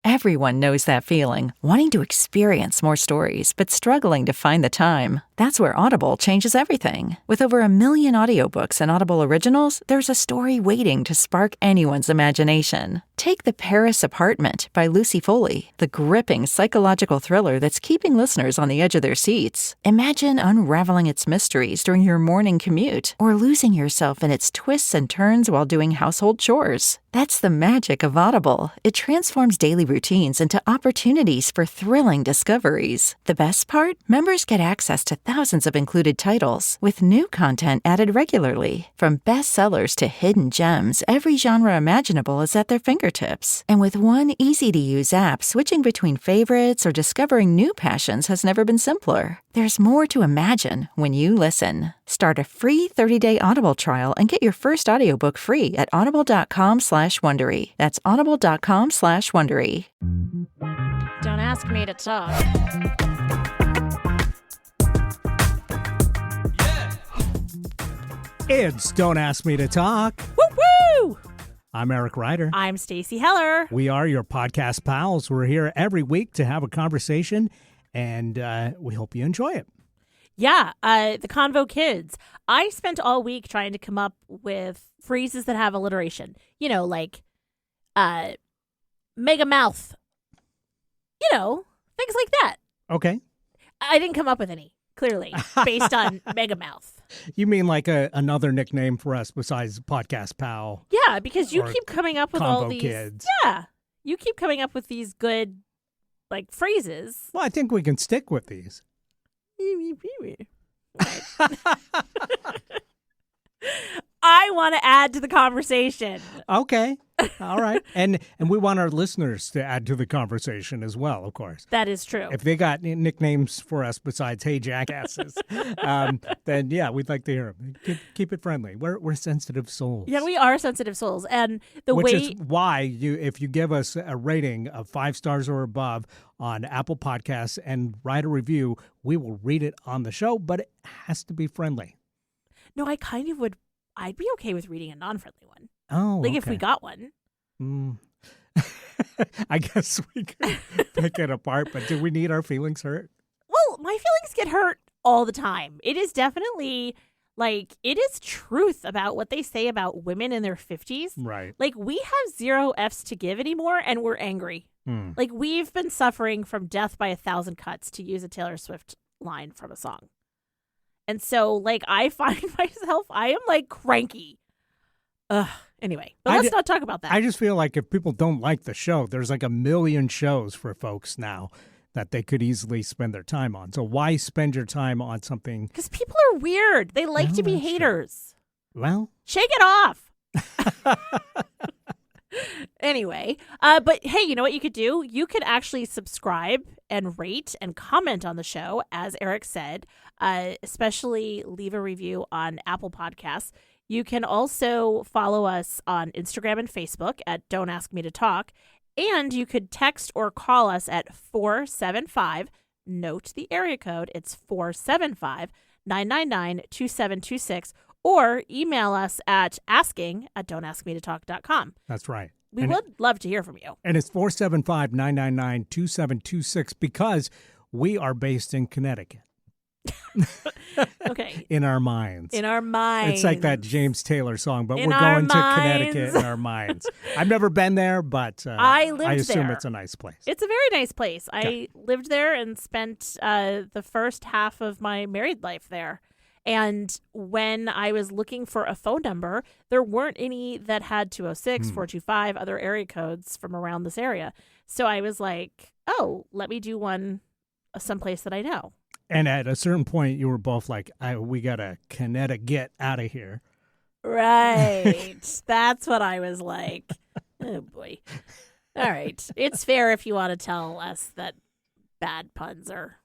Everyone knows that feeling, wanting to experience more stories, but struggling to find the time. That's where Audible changes everything. With over 1 million audiobooks and Audible originals, there's a story waiting to spark anyone's imagination. Take The Paris Apartment by Lucy Foley, the gripping psychological thriller that's keeping listeners on the edge of their seats. Imagine unraveling its mysteries during your morning commute, or losing yourself in its twists and turns while doing household chores. That's the magic of Audible. It transforms daily routines into opportunities for thrilling discoveries. The best part? Members get access to thousands of included titles, with new content added regularly. From bestsellers to hidden gems, every genre imaginable is at their fingertips. And with one easy-to-use app, switching between favorites or discovering new passions has never been simpler. There's more to imagine when you listen. Start a free 30-day Audible trial and get your first audiobook free at audible.com/Wondery. That's audible.com/Wondery. Don't ask me to talk. It's Don't Ask Me to Talk. Woo-woo! I'm Eric Ryder. I'm Stacey Heller. We are your podcast pals. We're here every week to have a conversation, and we hope you enjoy it. Yeah, the Convo Kids. I spent all week trying to come up with phrases that have alliteration. You know, like mega mouth. You know, things like that. Okay. I didn't come up with any, clearly, based on mega mouth. You mean like another nickname for us besides Podcast Pal? Yeah, because you Or keep coming up with all Convo these. Kids. Yeah, you keep coming up with these good, like, phrases. Well, I think we can stick with these. I want to add to the conversation. Okay. All right. And we want our listeners to add to the conversation as well, of course. That is true. If they got nicknames for us besides Hey Jackasses, then yeah, we'd like to hear them. Keep it friendly. We're sensitive souls. Yeah, we are sensitive souls. And Which is why if you give us a rating of 5 stars or above on Apple Podcasts and write a review, we will read it on the show, but it has to be friendly. No, I kind of would. I'd be okay with reading a non-friendly one. Oh, like if we got one. I guess we could pick it apart, but do we need our feelings hurt? Well, my feelings get hurt all the time. It is definitely, like, it is truth about what they say about women in their 50s. Right. Like, we have 0 Fs to give anymore, and we're angry. Like, we've been suffering from death by 1,000 cuts, to use a Taylor Swift line from a song. And so, like, I find myself, I am, like, cranky. Anyway, but let's not talk about that. I just feel like if people don't like the show, there's like 1 million shows for folks now that they could easily spend their time on. So why spend your time on something? Because people are weird. They like to be haters. True. Well, shake it off. Anyway, but hey, you know what you could do? You could actually subscribe and rate and comment on the show, as Eric said, especially leave a review on Apple Podcasts. You can also follow us on Instagram and Facebook at Don't Ask Me to Talk. And you could text or call us at 475, note the area code, it's 475-999-2726, or email us at asking@don'taskmetotalk.com. That's right. We would love to hear from you. And it's 475-999-2726 because we are based in Connecticut. Okay. In our minds. In our minds. It's like that James Taylor song, but In we're our going to minds. Connecticut in our minds. I've never been there, but I assume there. it's a nice place. It's a very nice place. Okay. I lived there and spent the first half of my married life there. And when I was looking for a phone number, there weren't any that had 206, 425, other area codes from around this area. So I was like, oh, let me do one someplace that I know. And at a certain point, you were both like, we got to Connecticut out of here. Right. That's what I was like. Oh, boy. All right. It's fair if you want to tell us that bad puns are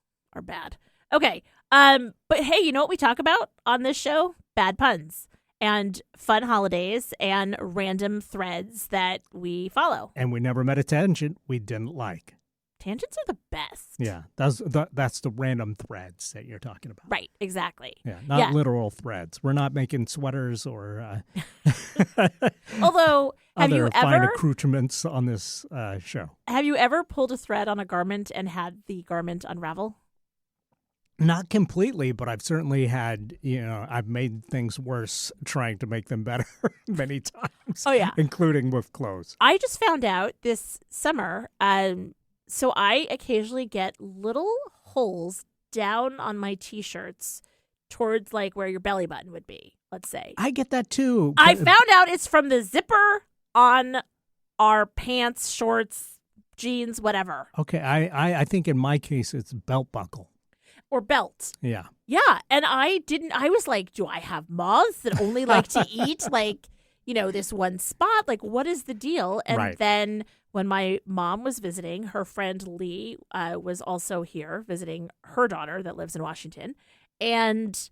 bad. Okay. But hey, you know what we talk about on this show? Bad puns and fun holidays and random threads that we follow. And we never met a tangent we didn't like. Tangents are the best. Yeah, that's the random threads that you're talking about. Right, exactly. Yeah, not literal threads. We're not making sweaters or... Although, Have other you fine ever- accoutrements on this show. Have you ever pulled a thread on a garment and had the garment unravel? Not completely, but I've certainly had, I've made things worse trying to make them better many times. Oh, yeah. Including with clothes. I just found out this summer, so I occasionally get little holes down on my T-shirts towards like where your belly button would be, let's say. I get that too. I found out it's from the zipper on our pants, shorts, jeans, whatever. Okay, I think in my case it's belt buckle. Or belt. Yeah. Yeah. And I was like, do I have moths that only like to eat like, this one spot? Like, what is the deal? And Right. then when my mom was visiting, her friend Lee was also here visiting her daughter that lives in Washington. And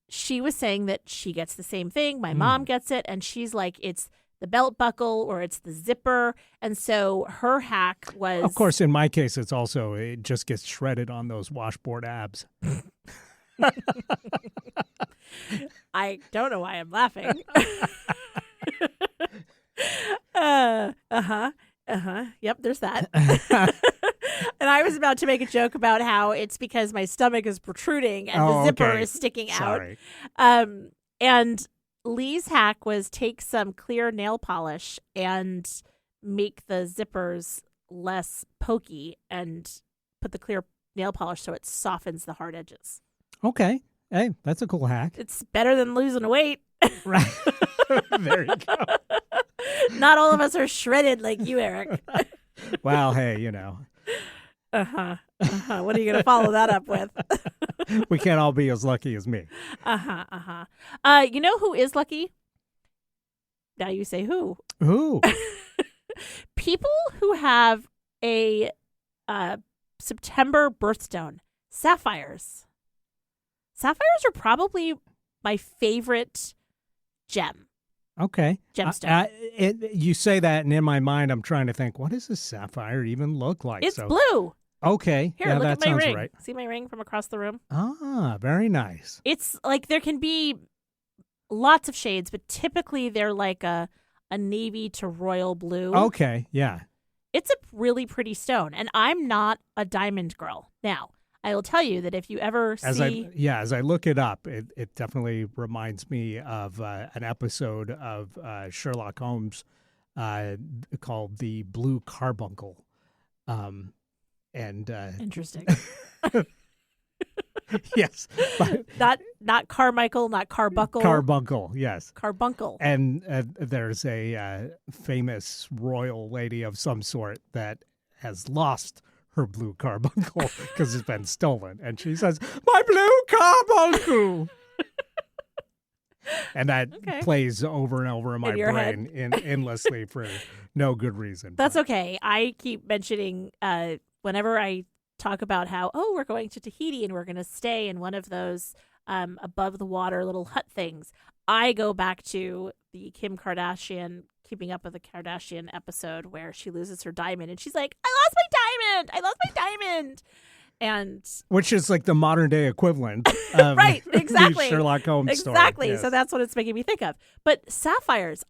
she was saying that she gets the same thing. My mom gets it. And she's like, it's the belt buckle or it's the zipper. And so her hack was... Of course, in my case, it just gets shredded on those washboard abs. I don't know why I'm laughing. Yep, there's that. And I was about to make a joke about how it's because my stomach is protruding and the zipper okay. is sticking Sorry. out. And Lee's hack was take some clear nail polish and make the zippers less pokey and put the clear nail polish so it softens the hard edges. Okay. Hey, that's a cool hack. It's better than losing weight. Right. There you go. Not all of us are shredded like you, Eric. Well, hey, What are you going to follow that up with? we can't all be as lucky as me. You know who is lucky? Now you say who? Who? People who have a September birthstone. Sapphires. Sapphires are probably my favorite gem. Okay. Gemstone. You say that, and in my mind, I'm trying to think, what does a sapphire even look like? It's blue. Okay. Here, yeah, look that at my sounds ring. right. See my ring from across the room? Ah, very nice. It's like there can be lots of shades, but typically they're like a navy to royal blue. Okay, yeah. It's a really pretty stone, and I'm not a diamond girl. Now, I will tell you that if you ever As see... I look it up, it definitely reminds me of an episode of Sherlock Holmes called The Blue Carbuncle. Interesting. Yes. Not Carmichael, not Carbuncle. Carbuncle, yes. Carbuncle. And there's a famous royal lady of some sort that has lost her blue carbuncle because it's been stolen. And she says, "My blue carbuncle!" And that plays over and over in my brain endlessly for no good reason. That's okay. I keep mentioning whenever I talk about how, we're going to Tahiti and we're going to stay in one of those above the water little hut things. I go back to the Kim Kardashian Keeping Up with the Kardashian episode where she loses her diamond and she's like, I lost my diamond. And which is like the modern day equivalent of right, exactly. the Sherlock Holmes story. Exactly. Yes. So that's what it's making me think of. But sapphires,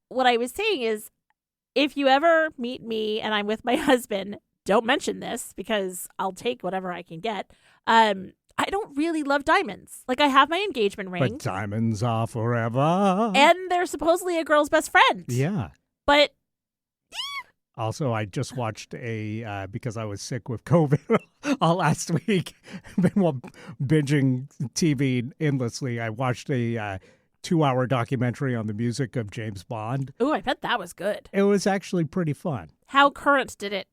what I was saying is if you ever meet me and I'm with my husband, don't mention this because I'll take whatever I can get. I don't really love diamonds. Like I have my engagement ring. But diamonds are forever. And they're supposedly a girl's best friend. Yeah. But also, I just watched because I was sick with COVID all last week, been binging TV endlessly. I watched a 2-hour documentary on the music of James Bond. ooh, I bet that was good. It was actually pretty fun. How current did it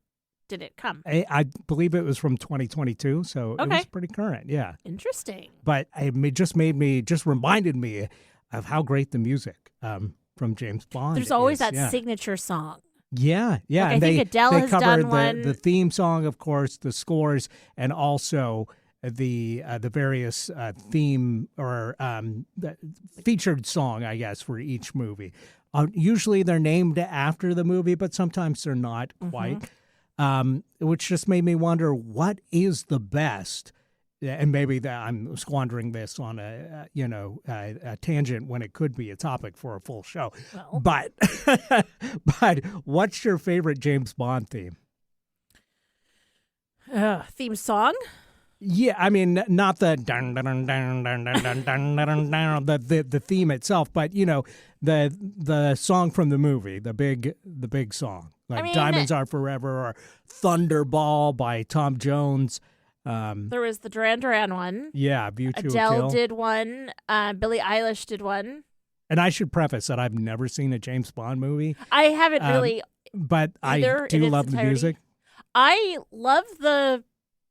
come? I believe it was from 2022, so it Okay. was pretty current, yeah. Interesting. But it just reminded me of how great the music from James Bond There's always is. that Yeah. signature song. Yeah. Like, I and think Adele they has covered done one. the theme song, of course, the scores, and also the various theme or the featured song, I guess, for each movie. Usually they're named after the movie, but sometimes they're not quite. Which just made me wonder, what is the best and maybe that I'm squandering this on a tangent when it could be a topic for a full show. Well. But but what's your favorite James Bond theme? Theme song? Yeah, I mean, not the dun dun dun dun dun dun dun dun dun dun, the theme itself, but the song from the movie, the big song, like Diamonds Are Forever or Thunderball by Tom Jones. There was the Duran Duran one. Yeah, View to a Adele Kill. did one. Billie Eilish did one. And I should preface that I've never seen a James Bond movie, I haven't really, but I either do in its love the entirety. music. I love the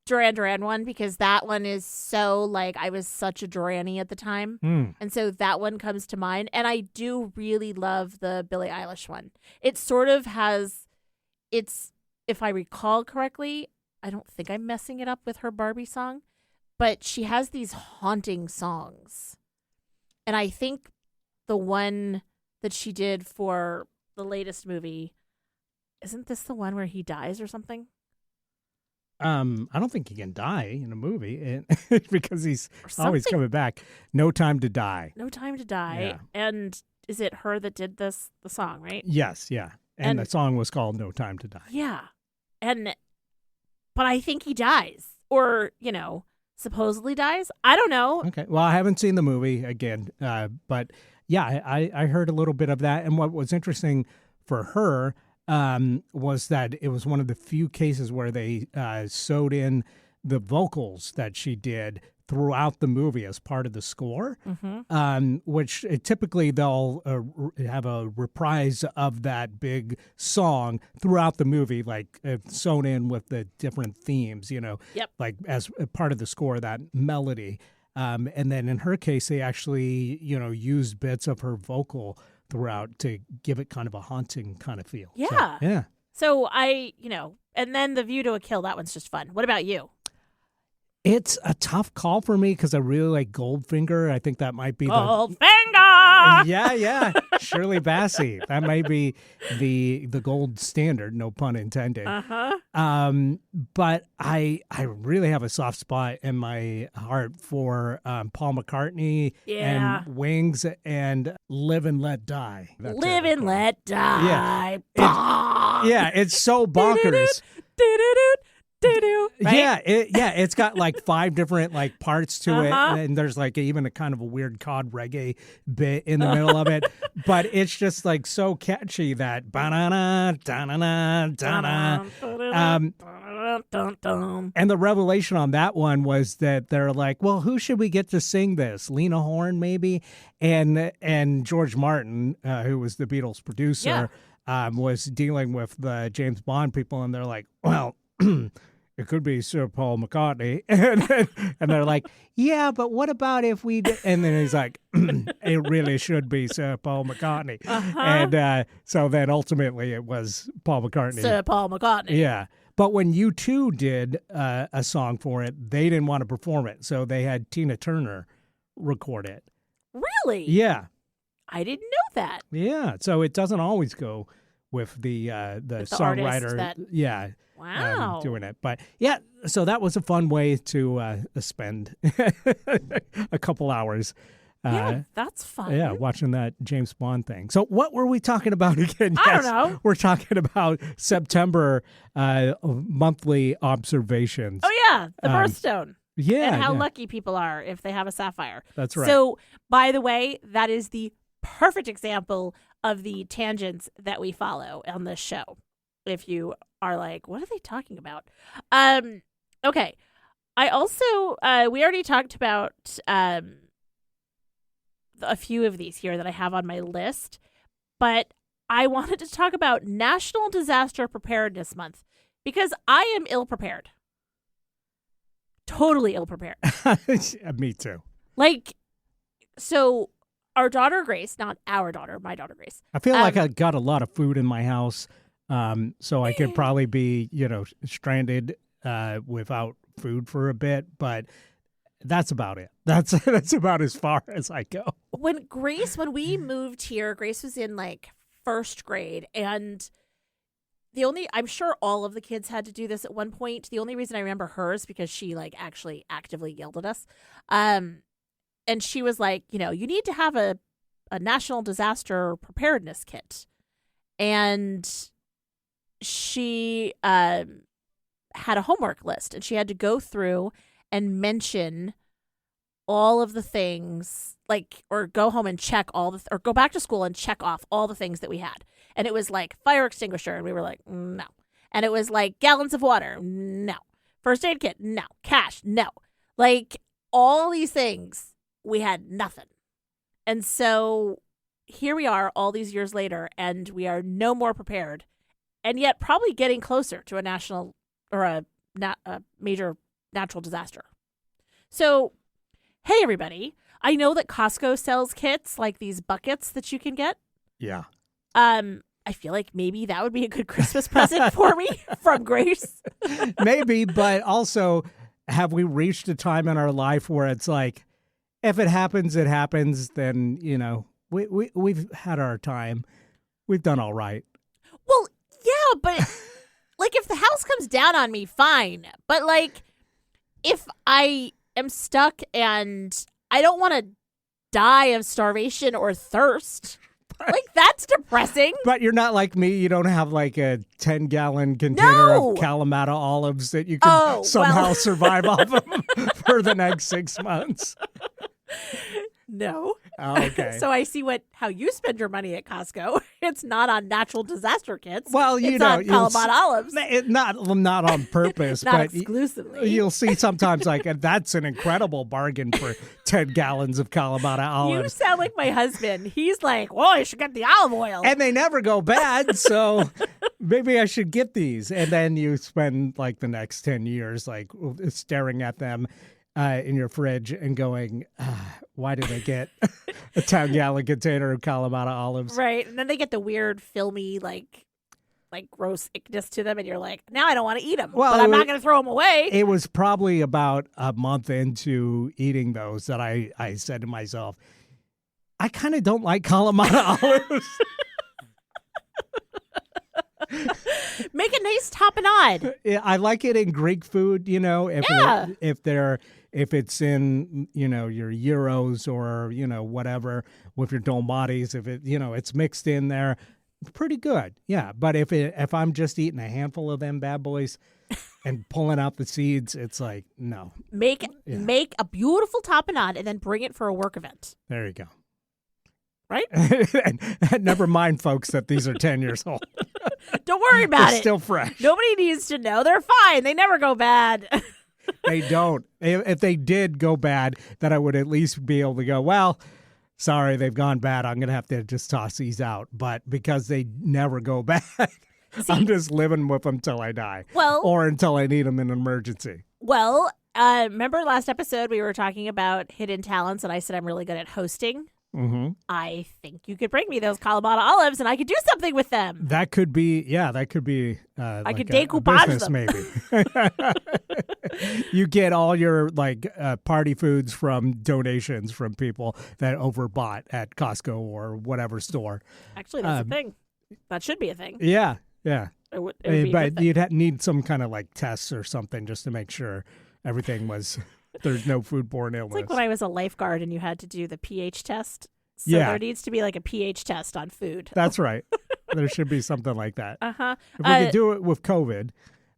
Duran Duran one because that one is so, like, I was such a Duranny at the time. And so that one comes to mind. And I do really love the Billie Eilish one. It sort of has, if I recall correctly, I don't think I'm messing it up with her Barbie song, but she has these haunting songs. And I think the one that she did for the latest movie, isn't this the one where he dies or something? I don't think he can die in a movie because he's Or always something. coming back. No Time to Die. No Time to Die. Yeah. And is it her that did the song, right? Yes, yeah. And the song was called No Time to Die. Yeah. But I think he dies or, supposedly dies. I don't know. Okay. Well, I haven't seen the movie again, but yeah, I heard a little bit of that. And what was interesting for her was that it was one of the few cases where they sewed in the vocals that she did throughout the movie as part of the score, which typically they'll have a reprise of that big song throughout the movie, like sewn in with the different themes, Yep. like as a part of the score, that melody. And then in her case, they actually, used bits of her vocal throughout to give it kind of a haunting kind of feel. So, Yeah. yeah. So and then The View to a Kill, that one's just fun. What about you? It's a tough call for me because I really like Goldfinger. I think that might be Goldfinger! Yeah. Shirley Bassey. That might be the gold standard, no pun intended. Uh-huh. But I really have a soft spot in my heart for Paul McCartney Yeah. and Wings and Live and Let Die. That's it, Live of and course. let die. Yeah, it's so bonkers. Right? It's got like 5 different like parts to it, Uh-huh. and there's like even a kind of a weird cod reggae bit in the middle of it. But it's just like so catchy that ba-na-na, da-na-na, da-na. And the revelation on that one was that they're like, well, who should we get to sing this? Lena Horne, maybe? And George Martin, who was the Beatles producer, was dealing with the James Bond people, and they're like, well, it could be Sir Paul McCartney. And they're like, yeah, but what about if we did? And then he's like, it really should be Sir Paul McCartney. And so then ultimately it was Paul McCartney. Sir Paul McCartney. Yeah. But when U2 did a song for it, they didn't want to perform it. So they had Tina Turner record it. Really? Yeah. I didn't know that. Yeah. So it doesn't always go with the songwriter. artist Wow. Doing it. But yeah, so that was a fun way to spend a couple hours. Yeah, that's fun. Yeah, watching that James Bond thing. So what were we talking about again? I don't know. We're talking about September monthly observations. Oh, yeah. The birthstone. Yeah. And how yeah. lucky people are if they have a sapphire. That's right. So, by the way, that is the perfect example of the tangents that we follow on this show. If you are like, what are they talking about? Okay. I also, we already talked about a few of these here that I have on my list, but I wanted to talk about National Disaster Preparedness Month because I am ill-prepared. Totally ill-prepared. Me too. Like, so our daughter Grace, not our daughter, my daughter Grace. I feel like I got a lot of food in my house, so I could probably be, stranded without food for a bit, but that's about it. That's about as far as I go. When we moved here, Grace was in like first grade, and I'm sure all of the kids had to do this at one point. The only reason I remember hers because she like actually actively yelled at us. And she was like, you need to have a national disaster preparedness kit. And she had a homework list, and she had to go through and mention all of the things, like, or go home and check or go back to school and check off all the things that we had. And it was like fire extinguisher, and we were like, no. And it was like gallons of water, no. First aid kit, no. Cash, no. Like, all these things, we had nothing. And so here we are all these years later, and we are no more prepared, and yet probably getting closer to a national or a major natural disaster. So, hey, everybody. I know that Costco sells kits like these buckets that you can get. Yeah. I feel like maybe that would be a good Christmas present for me from Grace. Maybe, but also, have we reached a time in our life where it's like, if it happens, it happens, then, we've had our time. We've done all right. Well, yeah, but like if the house comes down on me, fine. But like if I am stuck and I don't want to die of starvation or thirst, like that's depressing. But you're not like me. You don't have like a 10-gallon container of Kalamata olives that you can somehow survive off of for the next 6 months. No. Oh, okay. So I see how you spend your money at Costco. It's not on natural disaster kits. Well, it's on Kalamata olives. Not on purpose, not but exclusively. You'll see sometimes like that's an incredible bargain for 10 gallons of Kalamata olives. You sound like my husband. He's like, well, I should get the olive oil. And they never go bad, so maybe I should get these. And then you spend like the next 10 years like staring at them in your fridge and going, why did I get a 10-gallon container of Kalamata olives? Right. And then they get the weird, filmy, like gross ickness to them. And you're like, now I don't want to eat them. Well, but I'm not going to throw them away. It was probably about a month into eating those that I said to myself, I kind of don't like Kalamata olives. Make a nice tapenade. I like it in Greek food, if it's in, your gyros or, whatever with your dolmatis, if it, it's mixed in there, pretty good. Yeah. But if I'm just eating a handful of them bad boys and pulling out the seeds, it's like, no. Make a beautiful tapenade and then bring it for a work event. There you go. Right? and never mind, folks, that these are 10 years old. Don't worry about They're it. Still fresh. Nobody needs to know. They're fine. They never go bad. They don't. If they did go bad, then I would at least be able to go, well, sorry, they've gone bad. I'm going to have to just toss these out. But because they never go bad, I'm just living with them till I die. Well, or until I need them in an emergency. Well, remember last episode we were talking about hidden talents and I said I'm really good at hosting? Mm-hmm. I think you could bring me those Kalamata olives and I could do something with them. That could be, I could like a business them. Maybe. You get all your party foods from donations from people that overbought at Costco or whatever store. Actually, that's a thing. That should be a thing. Yeah. It would be but you'd need some kind of tests or something just to make sure everything was... There's no foodborne illness. It's like when I was a lifeguard and you had to do the pH test. So there needs to be a pH test on food. That's right. There should be something like that. Uh-huh. If we could do it with COVID.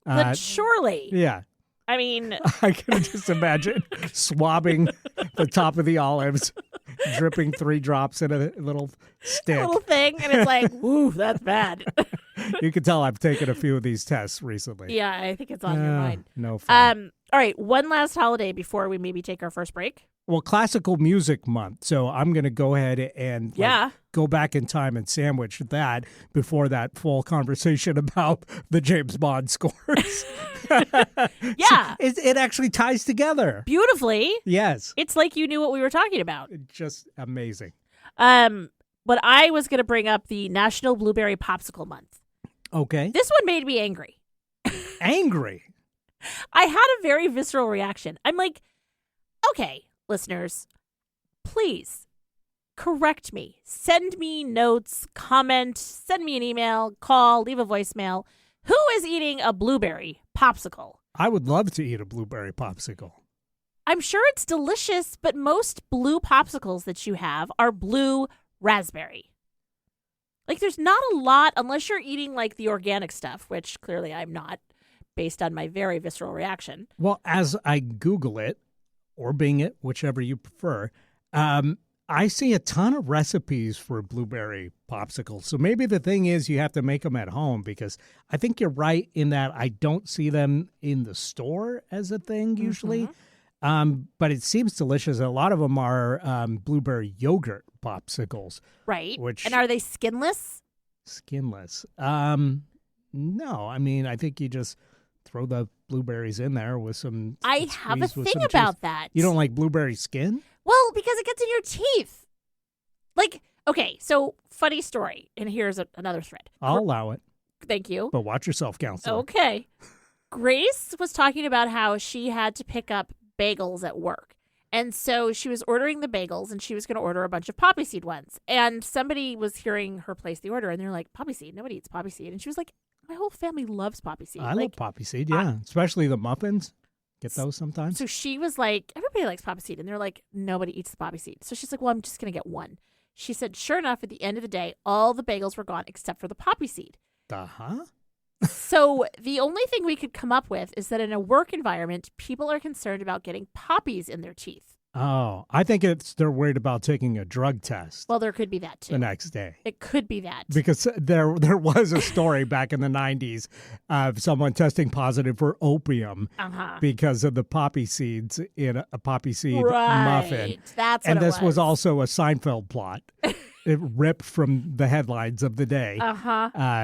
But surely. Yeah. I mean. I can just imagine swabbing the top of the olives, dripping 3 drops in a little stick. A little thing. And it's like, woo, that's bad. You can tell I've taken a few of these tests recently. Yeah, I think it's on your mind. No fun. All right, one last holiday before we maybe take our first break. Well, classical music month. So I'm going to go ahead and go back in time and sandwich that before that full conversation about the James Bond scores. Yeah. So it actually ties together. Beautifully. Yes. It's like you knew what we were talking about. Just amazing. But I was going to bring up the National Blueberry Popsicle Month. Okay. This one made me angry. Angry? I had a very visceral reaction. I'm like, okay, listeners, please Correct me. Send me notes, comment, send me an email, call, leave a voicemail. Who is eating a blueberry popsicle? I would love to eat a blueberry popsicle. I'm sure it's delicious, but most blue popsicles that you have are blue raspberry. Like, there's not a lot, unless you're eating, like, the organic stuff, which clearly I'm not, based on my very visceral reaction. Well, as I Google it, or Bing it, whichever you prefer, I see a ton of recipes for blueberry popsicles. So maybe the thing is you have to make them at home, because I think you're right in that I don't see them in the store as a thing usually. But it seems delicious. A lot of them are blueberry yogurt popsicles. Right. Which, and are they skinless? Skinless. No, I mean, I think you just throw the blueberries in there with some. I have a thing about that. You don't like blueberry skin? Well, because it gets in your teeth. Like, okay, so funny story. And here's another thread. I'll allow it. Thank you. But watch yourself, counselor. Okay. Grace was talking about how she had to pick up bagels at work. And so she was ordering the bagels, and she was going to order a bunch of poppy seed ones. And somebody was hearing her place the order, and they're like, poppy seed? Nobody eats poppy seed. And she was like, my whole family loves poppy seed. I love poppy seed, yeah. Especially the muffins. Get those sometimes. So she was like, everybody likes poppy seed. And they're like, nobody eats the poppy seed. So she's like, well, I'm just going to get one. She said, sure enough, at the end of the day, all the bagels were gone except for the poppy seed. Uh-huh. So the only thing we could come up with is that in a work environment, people are concerned about getting poppies in their teeth. Oh, I think they're worried about taking a drug test. Well, there could be that too. The next day. It could be that. Because there was a story back in the 90s of someone testing positive for opium because of the poppy seeds in a poppy seed muffin. That's what and it this was also a Seinfeld plot. It ripped from the headlines of the day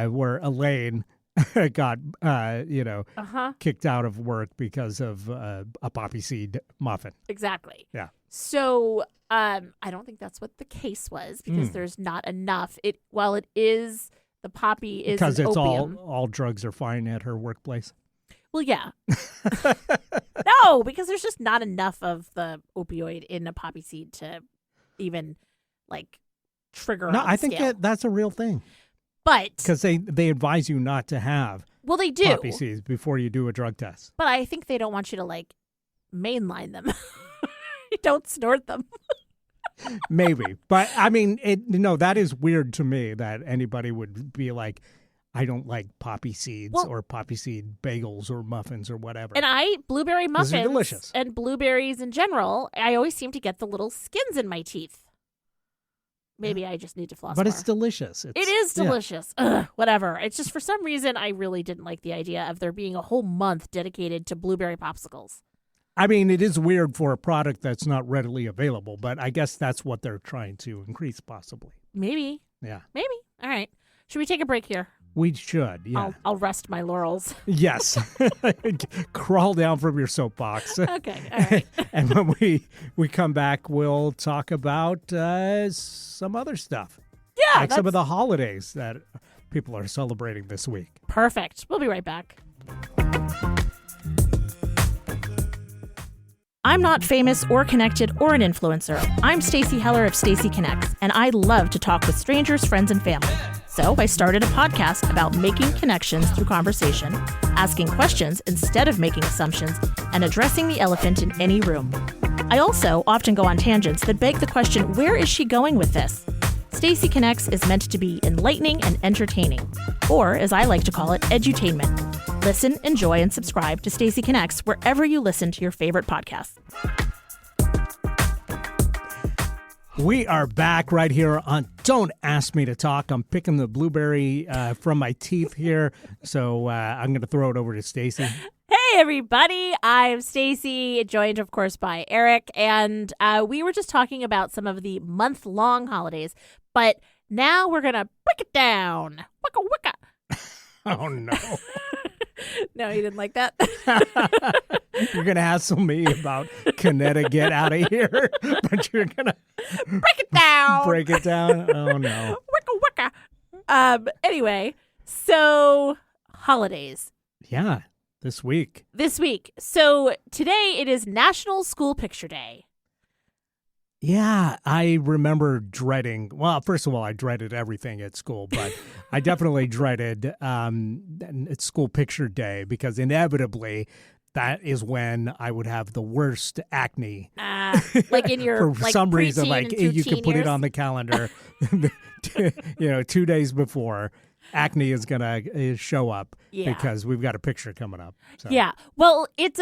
where Elaine got, kicked out of work because of a poppy seed muffin. Exactly. Yeah. So I don't think that's what the case was, because there's not enough. While it is, the poppy is because it's opium. all drugs are fine at her workplace. Well, yeah. No, because there's just not enough of the opioid in a poppy seed to even trigger. No, I think that's a real thing. But because they advise you not to have they do poppy seeds before you do a drug test. But I think they don't want you to mainline them. You don't snort them. Maybe, but I mean, that is weird to me that anybody would be like, I don't like poppy seeds or poppy seed bagels or muffins or whatever. And blueberry muffins are delicious. And blueberries in general, I always seem to get the little skins in my teeth. Maybe I just need to floss But more. It's delicious. It is delicious. Ugh, whatever. It's just for some reason I really didn't like the idea of there being a whole month dedicated to blueberry popsicles. I mean, it is weird for a product that's not readily available, but I guess that's what they're trying to increase possibly. Maybe. Yeah. Maybe. All right. Should we take a break here? We should, yeah. I'll rest my laurels. Yes. Crawl down from your soapbox. Okay, all right. And when we come back, we'll talk about some other stuff. Yeah. Like some of the holidays that people are celebrating this week. Perfect. We'll be right back. I'm not famous or connected or an influencer. I'm Stacey Heller of Stacey Connects, and I love to talk with strangers, friends, and family. So I started a podcast about making connections through conversation, asking questions instead of making assumptions, and addressing the elephant in any room. I also often go on tangents that beg the question, where is she going with this? Stacey Connects is meant to be enlightening and entertaining, or as I like to call it, edutainment. Listen, enjoy, and subscribe to Stacey Connects wherever you listen to your favorite podcasts. We are back right here on Don't Ask Me to Talk. I'm picking the blueberry from my teeth here, so I'm going to throw it over to Stacey. Hey, everybody. I'm Stacey, joined, of course, by Eric, and we were just talking about some of the month-long holidays, but now we're going to break it down. Wicka, wicka. Oh, no. No, you didn't like that? You're going to hassle me about Canetta get out of here, but you're going to break it down. Break it down? Oh, no. Wicka, wicka. Anyway, so holidays. Yeah, this week. So today it is National School Picture Day. Yeah, I remember dreading. Well, first of all, I dreaded everything at school, but I definitely dreaded school picture day because inevitably that is when I would have the worst acne. Like in your For like some reason, preteen like and you could put years? it on the calendar, 2 days before. Acne is going to show up Yeah. because we've got a picture coming up. So. Yeah. Well, it's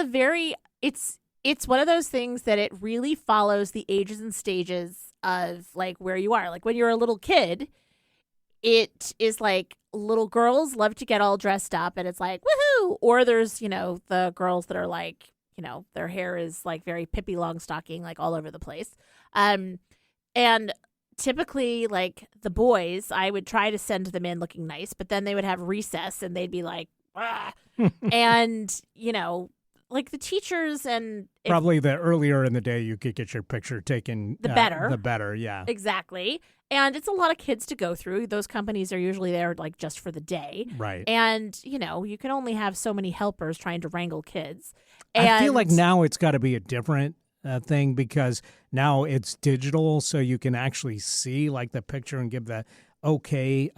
one of those things that it really follows the ages and stages of like where you are. Like when you're a little kid, it is like little girls love to get all dressed up and it's like woohoo. Or there's, the girls that are like, their hair is like very Pippi Longstocking, like all over the place. And typically like the boys, I would try to send them in looking nice, but then they would have recess and they'd be like, ah. And, like the teachers and Probably the earlier in the day you could get your picture taken, The better. The better, yeah. exactly. And it's a lot of kids to go through. Those companies are usually there like just for the day. Right. And, you can only have so many helpers trying to wrangle kids. I feel like And- now it's got to be a different thing because now it's digital, so you can actually see like the picture and give the okay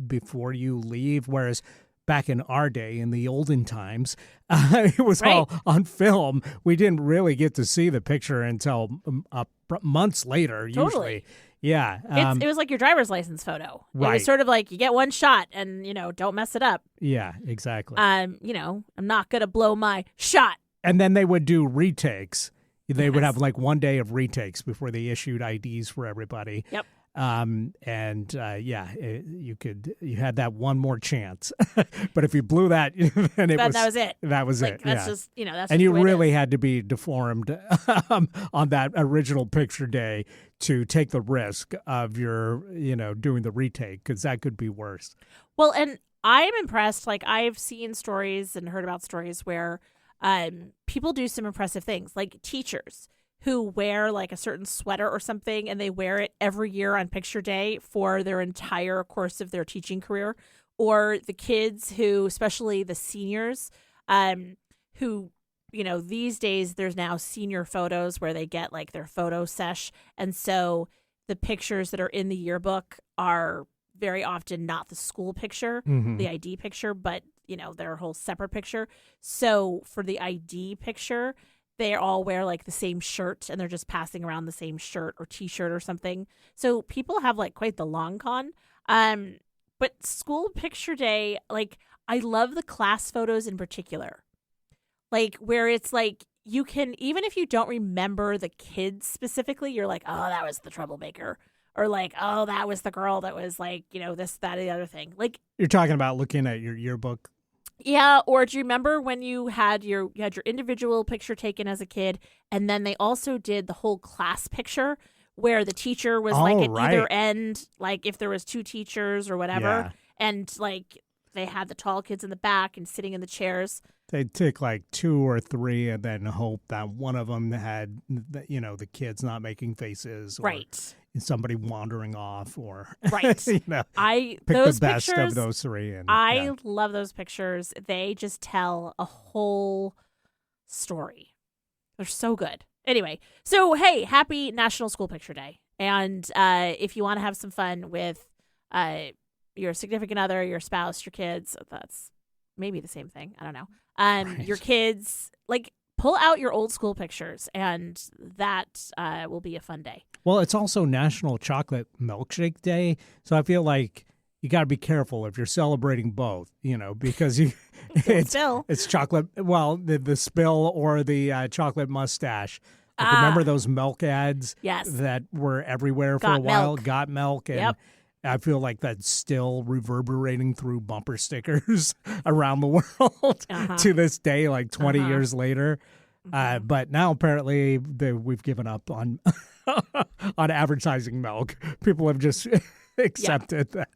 before you leave. Whereas back in our day, in the olden times, it was Right. all on film. We didn't really get to see the picture until months later, usually. Totally. Yeah. it was like your driver's license photo. It Right. was sort of like you get one shot and, don't mess it up. Yeah, exactly. I'm not going to blow my shot. And then they would do retakes. They would Yes. have like one day of retakes before they issued IDs for everybody. Yep. You had that one more chance. But if you blew that, then That was it. That was Like, it. that's Yeah. just, that's And just you the way it really is. had to be deformed on that original picture day to take the risk of your, doing the retake because that could be worse. Well, and I'm impressed. Like I've seen stories and heard about stories where people do some impressive things, like teachers who wear like a certain sweater or something and they wear it every year on picture day for their entire course of their teaching career, or the kids who, especially the seniors, who, these days there's now senior photos where they get like their photo sesh. And so the pictures that are in the yearbook are very often not the school picture, the ID picture, but, their whole separate picture. So for the ID picture, they all wear like the same shirt and they're just passing around the same shirt or t-shirt or something. So people have like quite the long con. But school picture day, like I love the class photos in particular. Like where it's like you can, even if you don't remember the kids specifically, you're like, oh, that was the troublemaker. Or like, oh, that was the girl that was like, this, that, and the other thing. Like You're talking about looking at your yearbook. yeah, or do you remember when you had your individual picture taken as a kid, and then they also did the whole class picture where the teacher was like at right. either end, like if there was two teachers or whatever, Yeah. and like they had the tall kids in the back and sitting in the chairs. They'd take like 2 or 3 and then hope that one of them had, the kids not making faces. Or Right. somebody wandering off or, Right. pick Those the best pictures, of those 3. And, I love those pictures. They just tell a whole story. They're so good. Anyway, so hey, happy National School Picture Day. And if you want to have some fun with your significant other, your spouse, your kids, that's maybe the same thing. I don't know. Right. Your kids, like pull out your old school pictures, and that will be a fun day. Well, it's also National Chocolate Milkshake Day. So I feel like you got to be careful if you're celebrating both, because it's chocolate. Well, the spill or the chocolate mustache. Like, remember those milk ads Yes. that were everywhere for Got a while? milk. Got milk. And Yep. I feel like that's still reverberating through bumper stickers around the world to this day, like 20 years later. But now apparently we've given up on on advertising milk. People have just accepted that.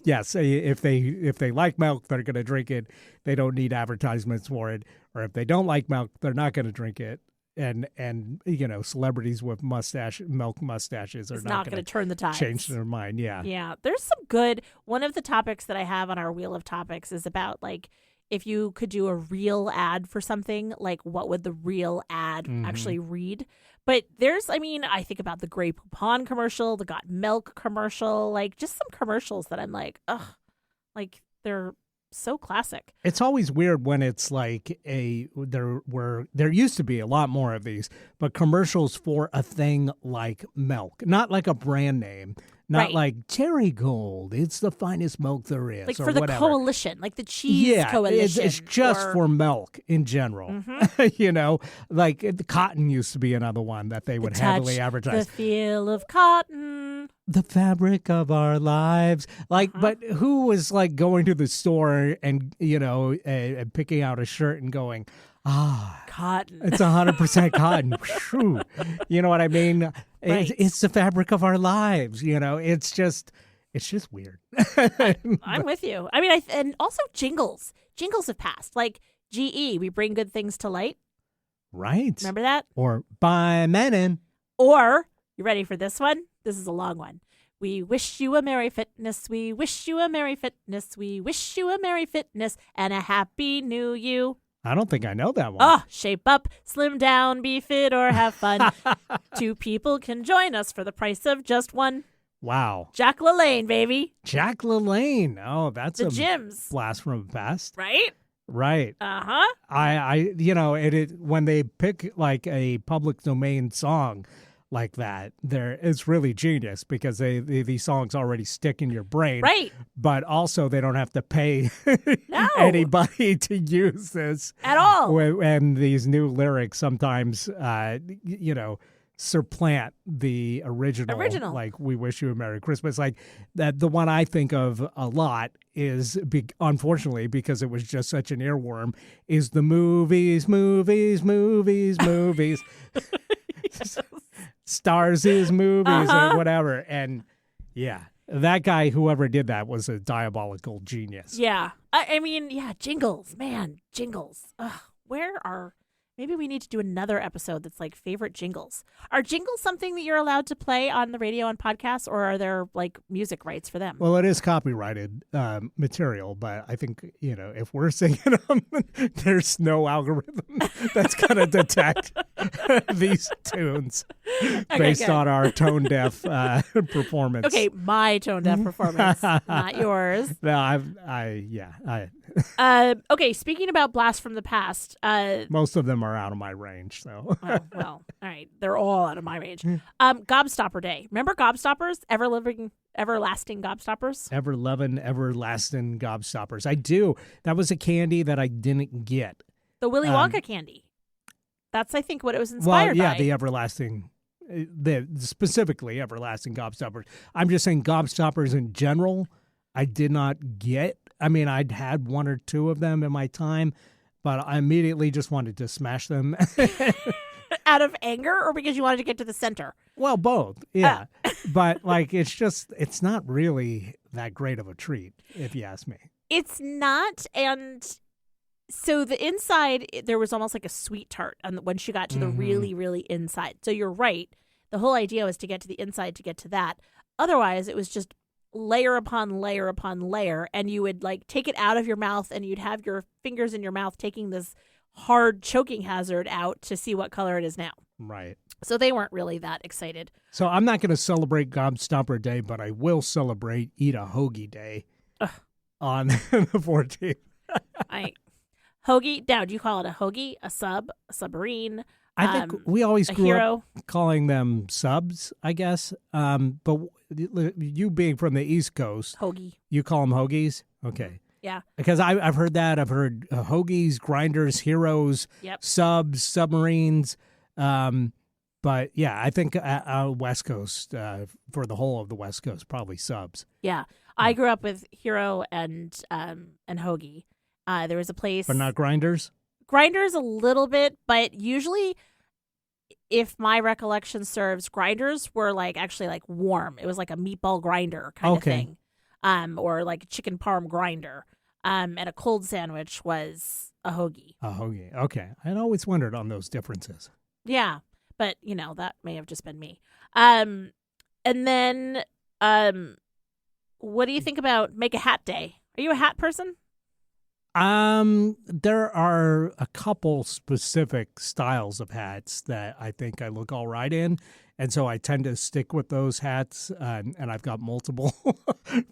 Yes, if they like milk, they're going to drink it. They don't need advertisements for it. Or if they don't like milk, they're not going to drink it. And celebrities with milk mustaches are It's not not going to turn the tides. change their mind. Yeah. Yeah, there's some good. One of the topics that I have on our wheel of topics is about like if you could do a real ad for something, like what would the real ad actually read? But I think about the Grey Poupon commercial, the Got Milk commercial, like just some commercials that I'm like, ugh, like they're so classic. It's always weird when it's like there used to be a lot more of these, but commercials for a thing like milk, not like a brand name, not Right. like Cherry Gold. It's the finest milk there is, Like or for the whatever. coalition, like the cheese coalition. It's just or- for milk in general. Mhm. Like the cotton used to be another one that they would the heavily touch, advertise. the feel of cotton. The fabric of our lives. Like, but who was like going to the store and, and picking out a shirt and going, Cotton. it's 100% cotton. Phew. You know what I mean? Right. It's the fabric of our lives. It's just weird. I'm with you. I mean, and also jingles. Jingles have passed. Like GE, we bring good things to light. Right. Remember that? Or by Menon. Or, you ready for this one? This is a long one. We wish you a Merry Fitness. We wish you a Merry Fitness. We wish you a Merry Fitness and a Happy New You. I don't think I know that one. Oh, shape up, slim down, be fit, or have fun. 2 people can join us for the price of just 1. Wow. Jack LaLanne, baby. Jack LaLanne. Oh, that's The a gyms. blast from the past. Right? Right. Uh-huh. When they pick like a public domain song like that, it's really genius because these songs already stick in your brain. Right. But also they don't have to pay No. anybody to use this At all. And these new lyrics sometimes, supplant the original. Like, we wish you a Merry Christmas. Like that, the one I think of a lot is, unfortunately, because it was just such an earworm, is the movies. Stars is movies or whatever. And yeah, that guy, whoever did that, was a diabolical genius. Yeah. I mean, jingles. Man, jingles. Ugh, maybe we need to do another episode that's like favorite jingles. Are jingles something that you're allowed to play on the radio and podcasts, or are there like music rights for them? Well, it is copyrighted material, but I think, if we're singing them, there's no algorithm that's going to detect these tunes based good. on our tone deaf performance. Okay, my tone deaf performance, not yours. No, Okay, speaking about blasts from the past, most of them are out of my range, so. well, all right, they're all out of my range. Gobstopper Day. Remember Gobstoppers? Everlasting Gobstoppers? Ever-loving, everlasting Gobstoppers. I do. That was a candy that I didn't get. The Willy Wonka candy. That's, I think, what it was inspired by. The everlasting, specifically everlasting Gobstoppers. I'm just saying Gobstoppers in general, I did not get. I mean, I'd had 1 or 2 of them in my time, but I immediately just wanted to smash them. Out of anger, or because you wanted to get to the center? Well, both, yeah. But like, it's not really that great of a treat, if you ask me. It's not, and so the inside, there was almost like a sweet tart once you got to the really, really inside. So you're right. The whole idea was to get to the inside to get to that. Otherwise, it was just layer upon layer upon layer, and you would like take it out of your mouth, and you'd have your fingers in your mouth taking this hard choking hazard out to see what color it is now. Right. So they weren't really that excited. So I'm not going to celebrate Gobstopper Day, but I will celebrate Eat a Hoagie Day on the 14th. Hoagie. Now, do you call it a hoagie, a sub, a submarine? I think we always a grew hero. up calling them subs, I guess. But you being from the East Coast, Hoagie. you call them hoagies? Okay. Yeah. Because I've heard that. I've heard hoagies, grinders, heroes, subs, submarines. But yeah, I think West Coast, for the whole of the West Coast, probably subs. Yeah. I grew up with hero and hoagie. There was a place. But not grinders? Grinders a little bit, but usually, if my recollection serves, grinders were like actually like warm. It was like a meatball grinder kind of thing. Or like a chicken parm grinder. And a cold sandwich was a hoagie. A hoagie. Okay. I'd always wondered on those differences. Yeah. But, that may have just been me. And then, what do you think about Make a Hat Day? Are you a hat person? There are a couple specific styles of hats that I think I look all right in. And so I tend to stick with those hats, and I've got multiple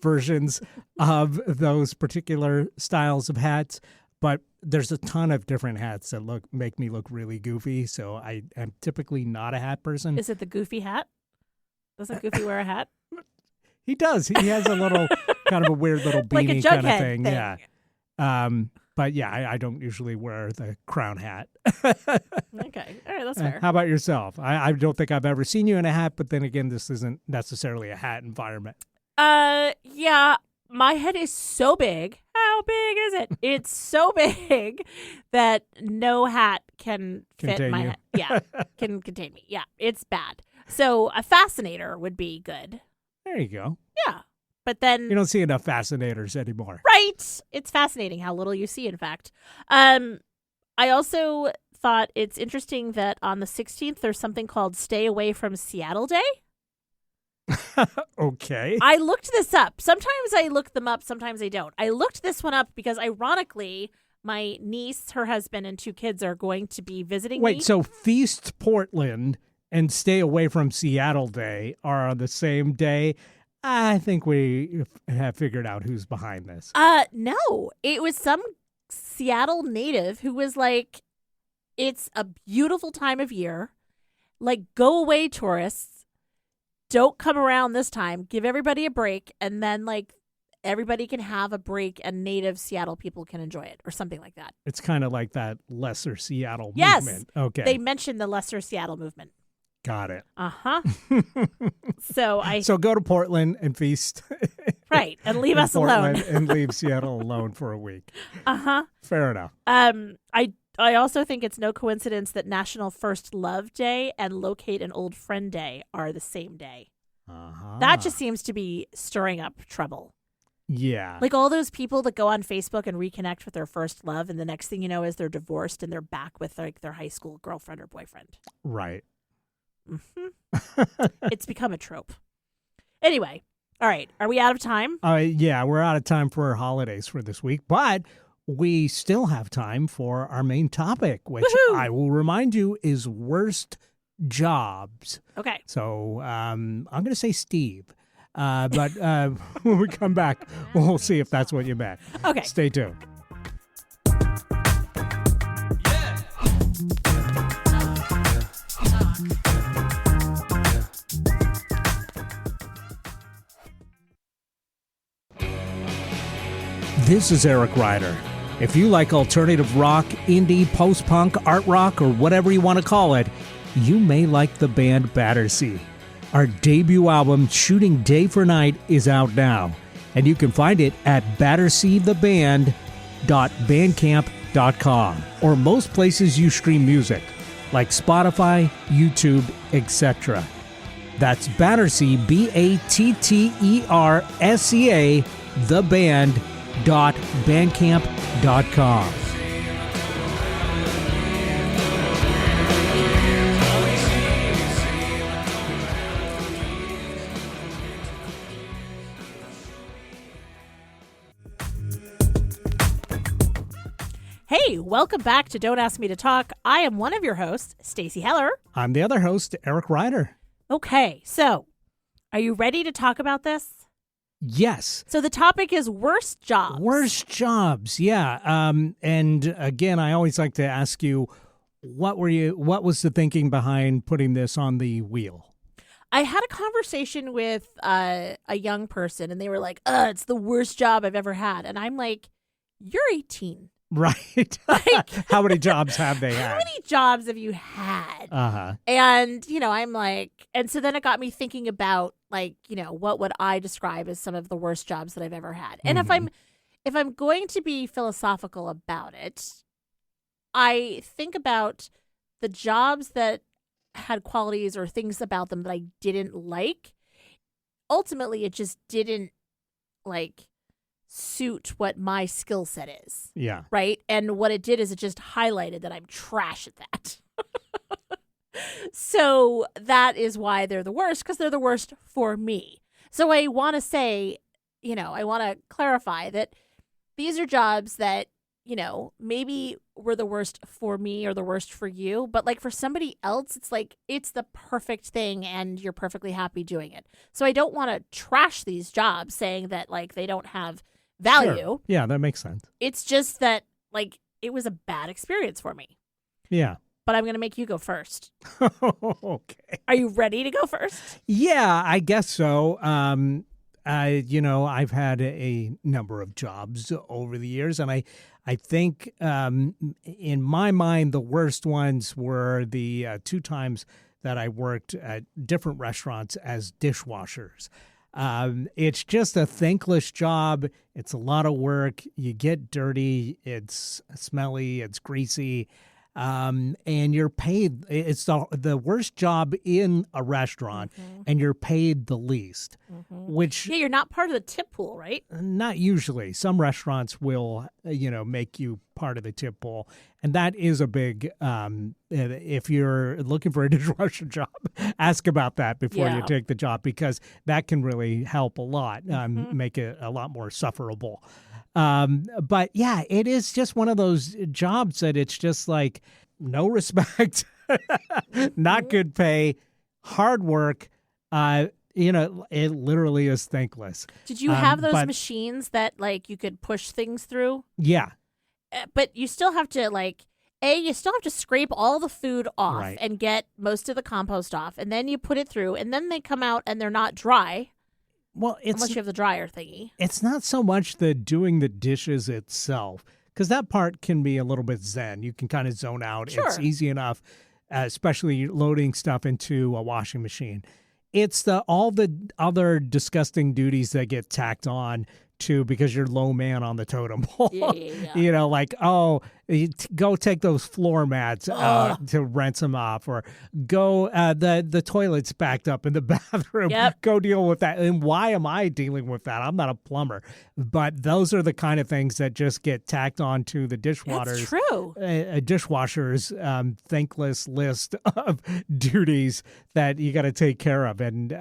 versions of those particular styles of hats. But there's a ton of different hats that make me look really goofy. So I am typically not a hat person. Is it the Goofy hat? Doesn't Goofy wear a hat? He does. He has a little kind of a weird little beanie Like a kind of Jughead thing. thing. Yeah. But yeah, I don't usually wear the crown hat. Okay. All right, that's fair. How about yourself? I don't think I've ever seen you in a hat, but then again, this isn't necessarily a hat environment. Yeah, my head is so big. How big is it? It's so big that no hat can fit Contain my you. head. Yeah, can contain me. Yeah, it's bad. So a fascinator would be good. There you go. Yeah, but then You don't see enough fascinators anymore. right, it's fascinating how little you see. In fact, I also thought it's interesting that on the 16th there's something called Stay Away from Seattle Day. Okay. I looked this up. Sometimes I look them up, sometimes I don't. I looked this one up because, ironically, my niece, her husband, and 2 kids are going to be visiting me. Wait, so Feast Portland and Stay Away from Seattle Day are on the same day? I think we have figured out who's behind this. No. It was some Seattle native who was like, it's a beautiful time of year. Like, go away, tourists. Don't come around this time. Give everybody a break. And then, like, everybody can have a break and native Seattle people can enjoy it or something like that. It's kind of like that lesser Seattle Yes. movement. Okay. They mentioned the lesser Seattle movement. Got it. Uh-huh. So go to Portland and feast. right, and leave in us alone. Portland and leave Seattle alone for a week. Uh-huh. Fair enough. I also think it's no coincidence that National First Love Day and Locate an Old Friend Day are the same day. Uh-huh. That just seems to be stirring up trouble. Yeah. Like all those people that go on Facebook and reconnect with their first love, and the next thing you know is they're divorced and they're back with like their high school girlfriend or boyfriend. Right. It's become a trope. Anyway, all right. Are we out of time? Yeah, we're out of time for our holidays for this week, but we still have time for our main topic, which Woohoo! I will remind you is worst jobs. Okay. So I'm going to say Steve. But when we come back, we'll see if that's what you meant. Okay. Stay tuned. This is Eric Ryder. If you like alternative rock, indie, post-punk, art rock, or whatever you want to call it, you may like the band Battersea. Our debut album, Shooting Day for Night, is out now, and you can find it at batterseatheband.bandcamp.com or most places you stream music, like Spotify, YouTube, etc. That's Battersea, BATTERSEA, theband.bandcamp.com. Hey, welcome back to Don't Ask Me to Talk. I am one of your hosts, Stacey Heller. I'm the other host, Eric Ryder. Okay, so are you ready to talk about this? Yes. So the topic is worst jobs. Worst jobs, yeah. And again, I always like to ask you, what was the thinking behind putting this on the wheel? I had a conversation with a young person, and they were like, it's the worst job I've ever had. And I'm like, you're 18. Right. Like, how many jobs have they How had? many jobs have you had? Uh-huh. And, I'm like, and so then it got me thinking about, like, what would I describe as some of the worst jobs that I've ever had? And if I'm going to be philosophical about it, I think about the jobs that had qualities or things about them that I didn't like. Ultimately, it just didn't, like, suit what my skill set is. Yeah. Right? And what it did is it just highlighted that I'm trash at that. So that is why they're the worst, because they're the worst for me. So I want to say, I want to clarify that these are jobs that maybe were the worst for me or the worst for you, but like for somebody else, it's like it's the perfect thing and you're perfectly happy doing it. So I don't want to trash these jobs saying that like they don't have value. Sure. Yeah, that makes sense. It's just that like it was a bad experience for me. Yeah. But I'm going to make you go first. Okay. Are you ready to go first? Yeah, I guess so. I've had a number of jobs over the years, and I think in my mind, the worst ones were the 2 times that I worked at different restaurants as dishwashers. It's just a thankless job. It's a lot of work. You get dirty. It's smelly. It's greasy. And you're paid. It's the worst job in a restaurant, and you're paid the least. Which you're not part of the tip pool, right? Not usually. Some restaurants will, make you part of the tip pool, and that is a big. If you're looking for a dishwasher job, ask about that before you take the job, because that can really help a lot, make it a lot more sufferable. But yeah, it is just one of those jobs that it's just like no respect, not good pay, hard work. It literally is thankless. Did you have those machines that like you could push things through? Yeah. But you still have to you still have to scrape all the food off and get most of the compost off, and then you put it through, and then they come out and they're not dry. Well, unless you have the dryer thingy. It's not so much the doing the dishes itself, because that part can be a little bit zen. You can kind of zone out. Sure. It's easy enough, especially loading stuff into a washing machine. It's all the other disgusting duties that get tacked on too, because you're low man on the totem pole. Yeah. Like, go take those floor mats to rinse them off, or go the toilet's backed up in the bathroom. Yep. Go deal with that. And why am I dealing with that? I'm not a plumber, but those are the kind of things that just get tacked on to the dishwashers. That's true. Dishwashers thankless list of duties that you got to take care of, and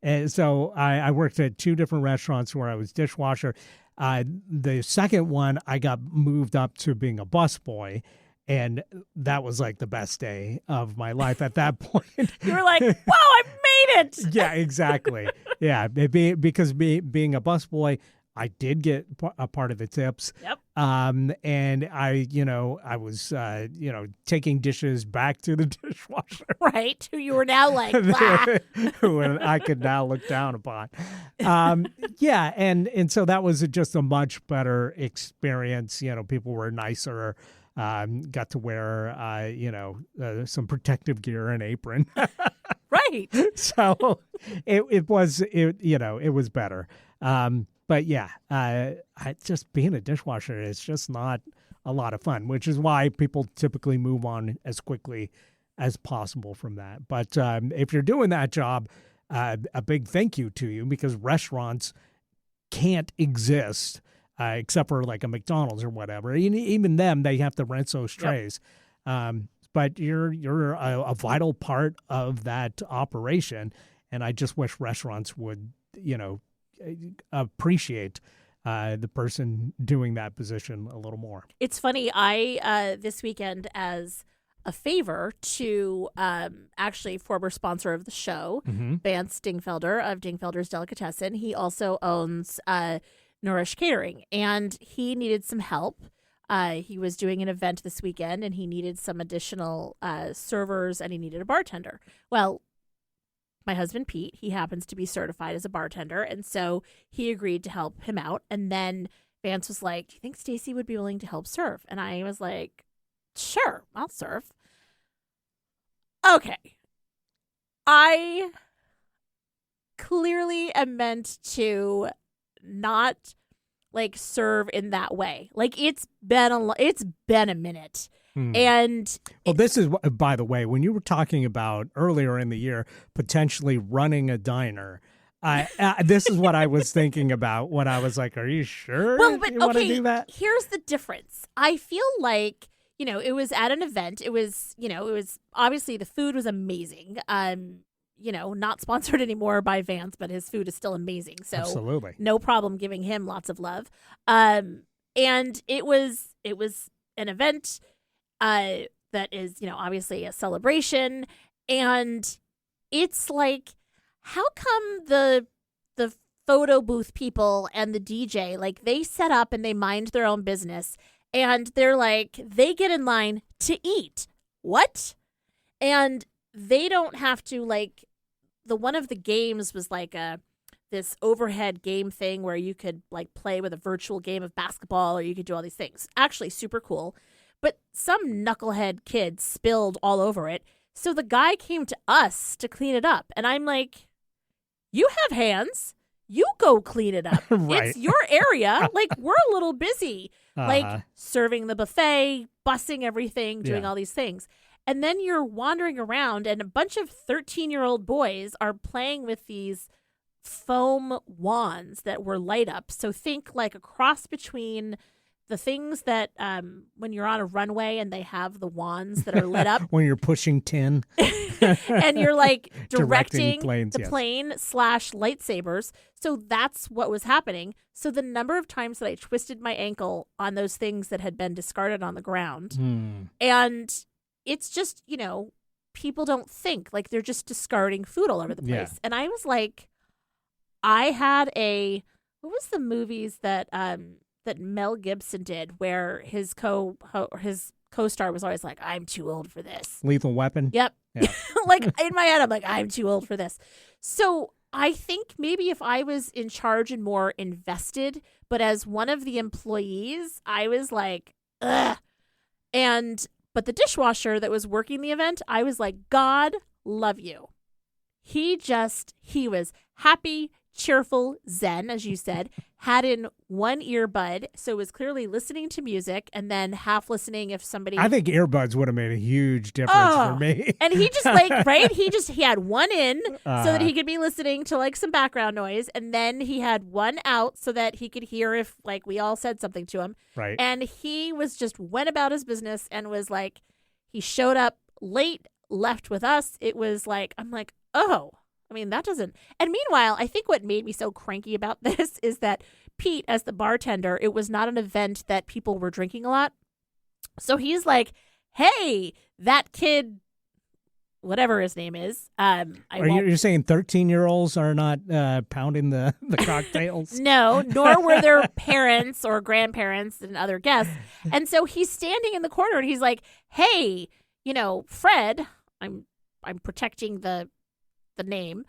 And so I worked at 2 different restaurants where I was dishwasher. The second one, I got moved up to being a busboy, and that was like the best day of my life at that point. You were like, "Wow, I made it!" Yeah, exactly. Yeah, because being a busboy, I did get a part of the tips. Yep. And I was, taking dishes back to the dishwasher. Right. Who you were now like, who I could now look down upon. Yeah. And so that was just a much better experience. People were nicer. Got to wear, some protective gear and apron. Right. So it was better. But yeah, just being a dishwasher is just not a lot of fun, which is why people typically move on as quickly as possible from that. But if you're doing that job, a big thank you to you, because restaurants can't exist except for like a McDonald's or whatever. Even them, they have to rinse those trays. Yep. But you're a vital part of that operation, and I just wish restaurants would, appreciate the person doing that position a little more. It's funny. I this weekend, as a favor to actually former sponsor of the show, Vance Dingfelder of Dingfelder's Delicatessen. He also owns Nourish Catering, and he needed some help. He was doing an event this weekend, and he needed some additional servers, and he needed a bartender. Well, my husband, Pete, he happens to be certified as a bartender, and so he agreed to help him out. And then Vance was like, "Do you think Stacy would be willing to help serve?" And I was like, "Sure, I'll serve." Okay. I clearly am meant to not serve in that way. It's been a minute. And well, this is, by the way, when you were talking about earlier in the year potentially running a diner, this is what I was thinking about when I was like, "Are you sure you want to do that?" Here's the difference. I feel like, it was at an event. It was obviously the food was amazing. Not sponsored anymore by Vance, but his food is still amazing. So absolutely, no problem giving him lots of love. And it was an event that is, obviously a celebration. And it's like, how come the photo booth people and the DJ, like, they set up and they mind their own business, and they're like, they get in line to eat. What? And they don't have to, like, one of the games was like this overhead game thing where you could, like, play with a virtual game of basketball, or you could do all these things. Actually super cool. But some knucklehead kid spilled all over it. So the guy came to us to clean it up. And I'm like, you have hands. You go clean it up. Right. It's your area. Like, we're a little busy, like serving the buffet, bussing everything, doing all these things. And then you're wandering around and a bunch of 13-year-old boys are playing with these foam wands that were light up. So think like a cross between the things that when you're on a runway and they have the wands that are lit up. When you're pushing tin. And you're like directing planes, the plane / lightsabers. So that's what was happening. So the number of times that I twisted my ankle on those things that had been discarded on the ground. And it's just, people don't think, like, they're just discarding food all over the place. Yeah. And I was like, I had what was the movies that Mel Gibson did where his co-star was always like, I'm too old for this. Lethal Weapon? Yep. Yeah. Like, in my head, I'm like, I'm too old for this. So I think maybe if I was in charge and more invested, but as one of the employees, I was like, ugh. But the dishwasher that was working the event, I was like, God love you. He was happy, cheerful, zen, as you said, had in one earbud, so was clearly listening to music and then half listening if somebody... I think earbuds would have made a huge difference for me. And he just like, right? He had one in so that he could be listening to like some background noise, and then he had one out so that he could hear if like we all said something to him. Right. And he was just went about his business and was like, he showed up late, left with us. It was like, I'm like, oh, I mean, that doesn't... And meanwhile, I think what made me so cranky about this is that Pete, as the bartender, it was not an event that people were drinking a lot. So he's like, hey, that kid, whatever his name is. You're saying 13-year-olds are not pounding the cocktails? No, nor were their parents or grandparents and other guests. And so he's standing in the corner and he's like, hey, Fred, I'm protecting the name.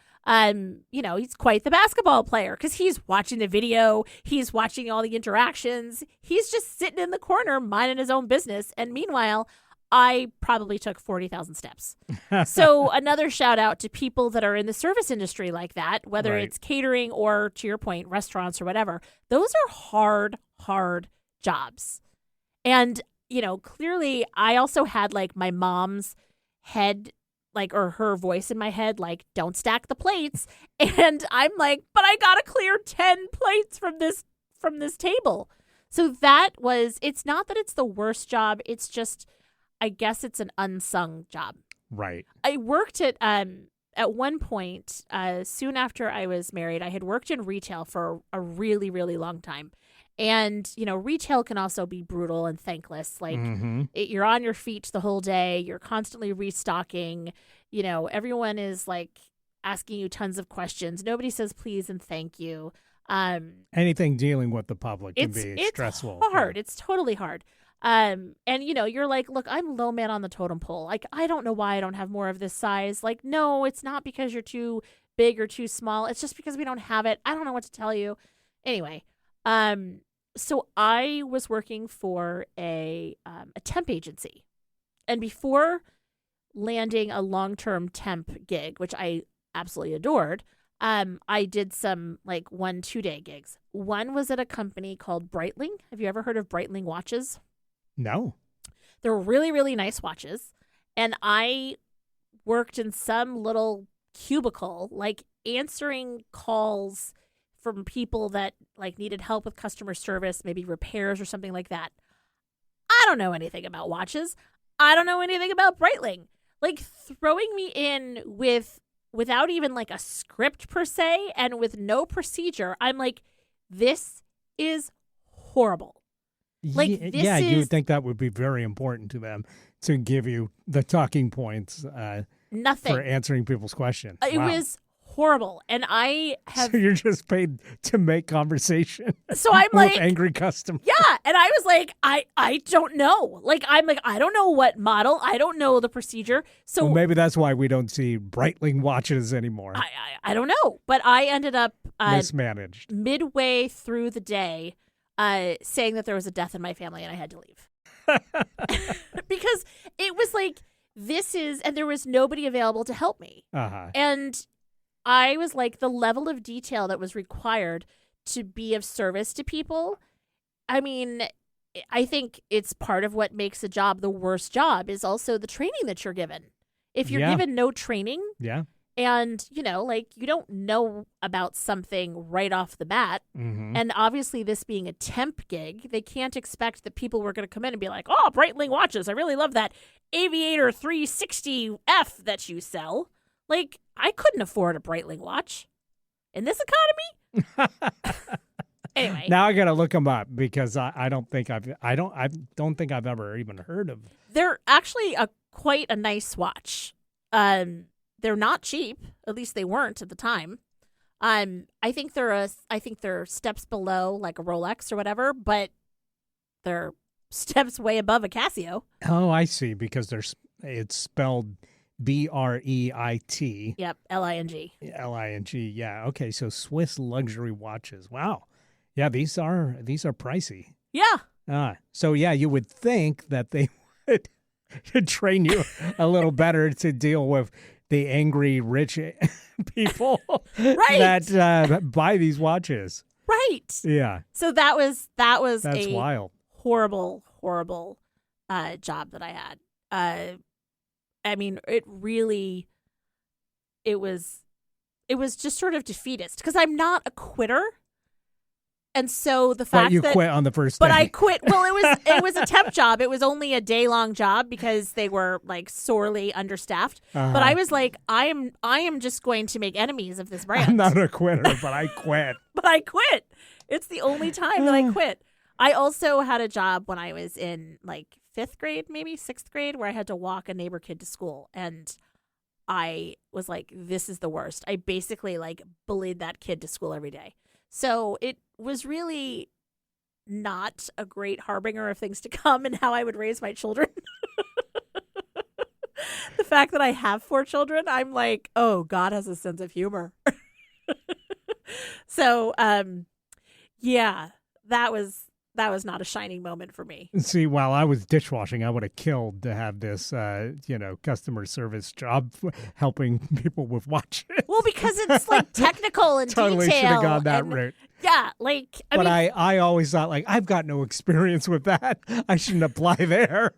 He's quite the basketball player because he's watching the video. He's watching all the interactions. He's just sitting in the corner minding his own business. And meanwhile, I probably took 40,000 steps. So another shout out to people that are in the service industry like that, whether it's catering or, to your point, restaurants or whatever. Those are hard jobs. And, clearly I also had like my mom's head or her voice in my head, like, don't stack the plates. And I'm like, but I got to clear 10 plates from this table. So it's not that it's the worst job. It's just, I guess it's an unsung job. Right. I worked at one point, soon after I was married, I had worked in retail for a really, really long time. And, retail can also be brutal and thankless. Like, you're on your feet the whole day. You're constantly restocking. Everyone is, like, asking you tons of questions. Nobody says please and thank you. Anything dealing with the public can be stressful. It's hard. Yeah. It's totally hard. And, you're like, look, I'm low man on the totem pole. Like, I don't know why I don't have more of this size. Like, no, it's not because you're too big or too small. It's just because we don't have it. I don't know what to tell you. Anyway, so I was working for a temp agency, and before landing a long-term temp gig, which I absolutely adored, I did some like 1-2-day gigs. One was at a company called Breitling. Have you ever heard of Breitling watches? No. They're really, really nice watches, and I worked in some little cubicle, like answering calls from people that like needed help with customer service, maybe repairs or something like that. I don't know anything about watches. I don't know anything about Breitling. Like, throwing me in without even like a script per se and with no procedure, I'm like, this is horrible. Like, Ye- this yeah, you is would think that would be very important to them to give you the talking points nothing. for answering people's questions. It Wow. was horrible. And I have So you're just paid to make conversation so I'm with like angry customers. yeah, and I was like, I don't know. Like I'm like, I don't know what model. I don't know the procedure. So Well, maybe that's why we don't see Breitling watches anymore. I don't know. But I ended up Mismanaged. midway through the day saying that there was a death in my family and I had to leave. Because it was like, and there was nobody available to help me. Uh-huh. And I was like, the level of detail that was required to be of service to people. I mean, I think it's part of what makes a job the worst job is also the training that you're given. If you're Yeah. given no training Yeah. and, like you don't know about something right off the bat, Mm-hmm. and obviously this being a temp gig, they can't expect that people were going to come in and be like, oh, Breitling watches. I really love that Aviator 360F that you sell. Like, I couldn't afford a Breitling watch in this economy. Anyway, Now I got to look them up because I don't think I've ever even heard of. they're actually quite a nice watch. They're not cheap. At least they weren't at the time. I think they're steps below like a Rolex or whatever, but they're steps way above a Casio. Oh, I see. Because it's spelled Breit Yep, Ling. Ling. Yeah. Okay. So Swiss luxury watches. Wow. Yeah. These are pricey. Yeah. So yeah, you would think that they would train you a little better to deal with the angry rich people Right. that buy these watches. Right. Yeah. So that was That's a wild. horrible job that I had. I mean, it was just sort of defeatist because I'm not a quitter. And so the fact But you that quit on the first But day. I quit. Well, it was a temp job. It was only a day-long job because they were like sorely understaffed. Uh-huh. But I was like, I am just going to make enemies of this brand. I'm not a quitter, but I quit. But I quit. It's the only time that I quit. I also had a job when I was in like 5th grade, maybe 6th grade, where I had to walk a neighbor kid to school. And I was like, this is the worst. I basically like bullied that kid to school every day. So it was really not a great harbinger of things to come and how I would raise my children. The fact that I have 4 children, I'm like, oh, God has a sense of humor. So, yeah, that was not a shining moment for me. See, while I was dishwashing, I would have killed to have this, customer service job helping people with watches. Well, because it's like technical and Totally detail. should have gone that and- route. Yeah, like But I always thought, like, I've got no experience with that. I shouldn't apply there.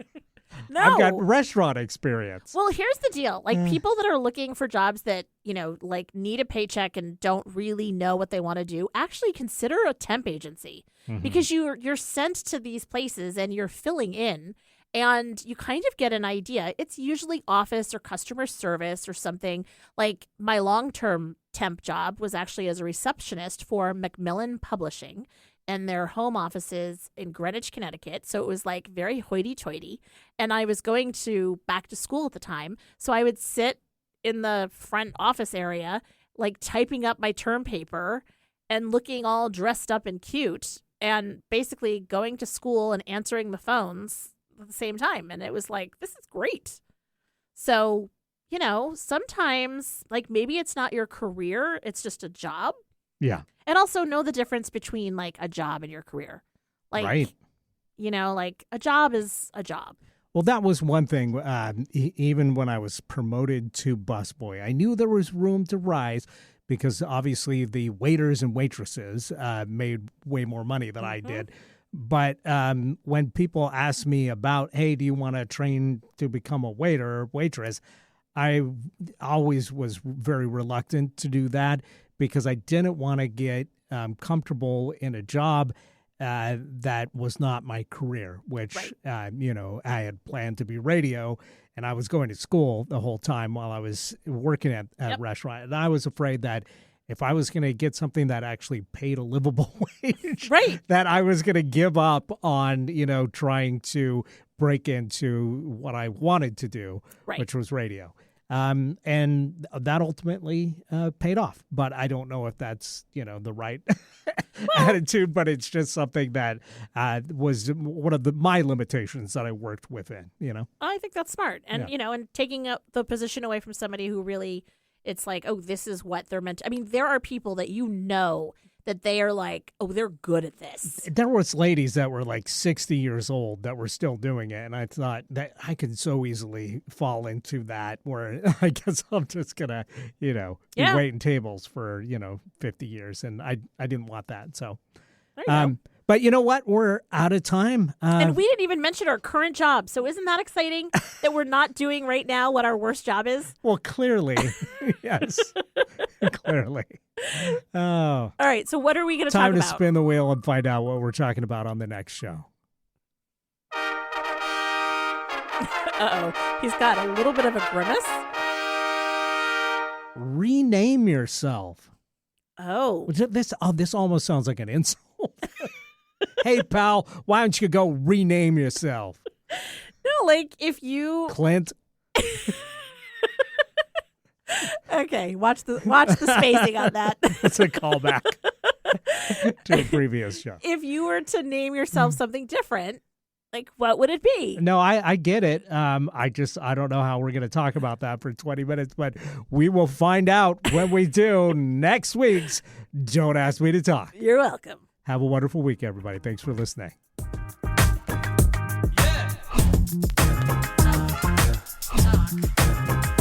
no. I've got restaurant experience. Well, here's the deal. Like people that are looking for jobs that, like need a paycheck and don't really know what they want to do, actually consider a temp agency because you're sent to these places and you're filling in and you kind of get an idea. It's usually office or customer service or something. Like my long-term temp job was actually as a receptionist for Macmillan Publishing and their home offices in Greenwich, Connecticut. So it was like very hoity-toity. And I was going back to school at the time. So I would sit in the front office area, like typing up my term paper and looking all dressed up and cute and basically going to school and answering the phones at the same time. And it was like, this is great. So, sometimes like maybe it's not your career, it's just a job. Yeah. And also know the difference between like a job and your career. Like, Right. Like a job is a job. Well, that was one thing. Even when I was promoted to busboy, I knew there was room to rise because obviously the waiters and waitresses made way more money than I did. But when people ask me about, hey, do you want to train to become a waiter or waitress, I always was very reluctant to do that because I didn't want to get comfortable in a job that was not my career, which, I had planned to be radio, and I was going to school the whole time while I was working at a restaurant. And I was afraid that if I was going to get something that actually paid a livable wage, Right. that I was going to give up on, trying to break into what I wanted to do, Right. which was radio. And that ultimately paid off. But I don't know if that's, the right attitude, but it's just something that was one of my limitations that I worked within, I think that's smart. And, Yeah. and taking up the position away from somebody who really, it's like, oh, this is what they're meant to. I mean, there are people that that they are like, oh, they're good at this. There was ladies that were like 60 years old that were still doing it. And I thought that I could so easily fall into that where I guess I'm just going to, be Yeah. waiting tables for, 50 years. And I didn't want that. So, There you go. but you know what? We're out of time. And we didn't even mention our current job. So isn't that exciting that we're not doing right now what our worst job is? Well, clearly, yes, clearly. Oh, All right. So what are we going to talk time to about? spin the wheel and find out what we're talking about on the next show. Uh-oh. He's got a little bit of a grimace. Rename yourself. Oh. This almost sounds like an insult. Hey, pal, why don't you go rename yourself? No, like if you Clint. Okay, watch the spacing on that. That's a callback to a previous show. If you were to name yourself something different, like what would it be? No, I get it. I don't know how we're going to talk about that for 20 minutes, but we will find out when we do next week's Don't Ask Me to Talk. You're welcome. Have a wonderful week, everybody. Thanks for listening. Yeah.